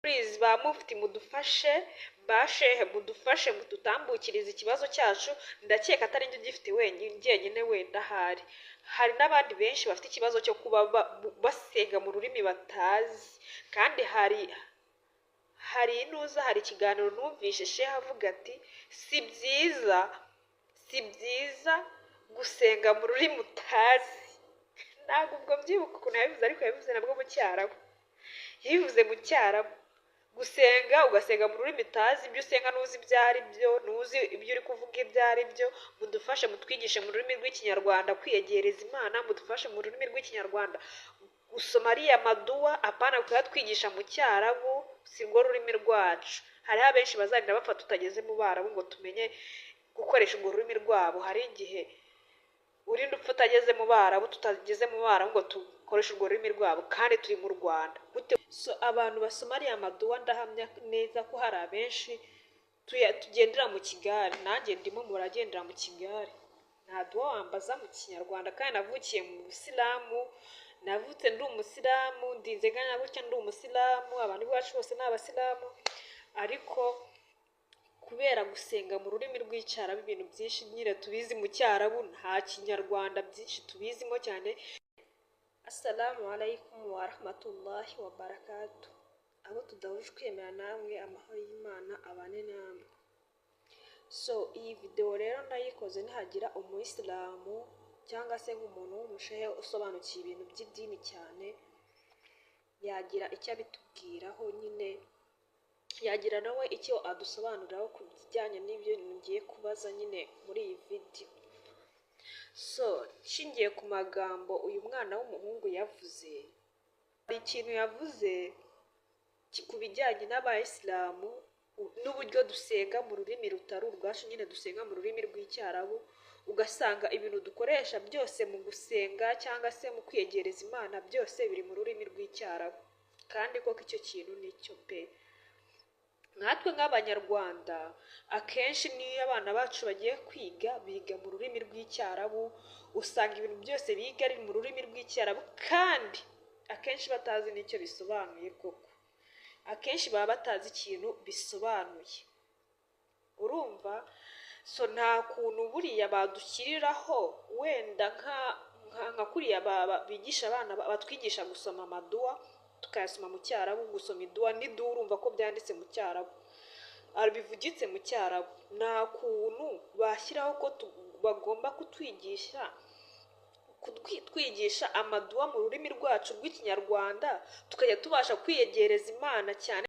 Please ba mufti mudufashe, ba shehe mudufashe mututambukiriza ikibazo cyacu. Ndakeka atari njye ugifite wenyine wenda hari n'abandi benshi bafite ikibazo cyo kuba basenga mu rurimi batazi. Kandi hari ikiganiro numvishe shehe avuga ati si byiza gusenga mu rurimi utazi. Ntabwo ubwo byibuka ukuntu yabivuze, ariko yabivuze nabwo mu Cyarabu. Yabivuze mu Cyarabu. Ugasenga mu rurimi utazi, ibyo usenga ntuzi ibyo ari byo, ntuzi ibyo uri kuvuga ibyo ari byo. Mudufashe mutwigishe mu rurimi rw'ikinyarwanda kwiyegereza Imana, mudufashe mu rurimi rw'ikinyarwanda gusoma ariya maduwa, apana kuyatwigisha mu Cyarabu, si rwo rurimi rwacu. Hariho abenshi bazagenda bapfa tutageze mu Barabu ngo tumenye gukoresha urwo rurimi rwabo. Hari igihe urinda upfa utageze mu Barabu, tutageze mu Barabu ngo dukoreshe urwo rurimi rwabo, kandi turi mu Rwanda. Abantu basoma ariya maduwa ndahamya neza ko hari abenshi tugendera mu kigare. Nanjye ndimo mu baragendera mu kigare. Nta duwa wambaza mu Kinyarwanda, kandi navukiye mu Busilamu, navutse ndi Umusilamu, ndinze ngana gutya ndi Umusilamu, abantu bacu bose ni Abasilamu. Ariko kubera gusenga mu rurimi rw'Icyarabu, ibintu byinshi nyine tubizi mu Cyarabu, nta Kinyarwanda byinshi tubizimo cyane. Assalamu alaikum wa rahmatullahi wa barakatuh. Abo tudahuje kwemera namwe, amahoro y'Imana abane namwe. Iyi video rero nayikoze nihagira umuyisilamu cyangwa se nk'umuntu w'umushehe usobanukiye ibintu by'idini cyane, yagira icyo abitubwiraho, nyine yagira nawe icyo adusobanuriraho ku bijyanye n'ibyo ngiye kubaza nyine muri iyi video. Nshingiye ku magambo uyu mwana w'umuhungu yavuze, hari ikintu yavuze ku bijyanye n'Abayisilamu n'uburyo dusenga mu rurimi rutari urwacu, nyine dusenga mu rurimi rw'Icyarabu. Ugasanga ibintu dukoresha byose mu gusenga cyangwa se mu kwiyegereza Imana, byose biri mu rurimi rw'Icyarabu. Kandi koko icyo kintu nicyo pe. Natwe nk'Abanyarwanda akenshi niyo abana bacu bagiye kwiga, biga mu rurimi rw'Icyarabu. Usanga ibintu byose biga ari mu rurimi rw'Icyarabu, kandi akenshi batazi n'icyo bisobanuye koko. Akenshi baba batazi ikintu bisobanuye. Urumva? Nta kuntu buriya badushyiriraho wenda nka kuriya bigisha abana, batwigisha gusoma amaduwa tukayasoma mu Cyarabu. Gusoma iduwa n'iduwa urumva ko byanditse mu Cyarabu, bivugitse mu Cyarabu. Nta kuntu bashyiraho ko bagomba kutwigisha amaduwa mu rurimi rwacu rw'Ikinyarwanda, tukajya tubasha kwiyegereza Imana cyane.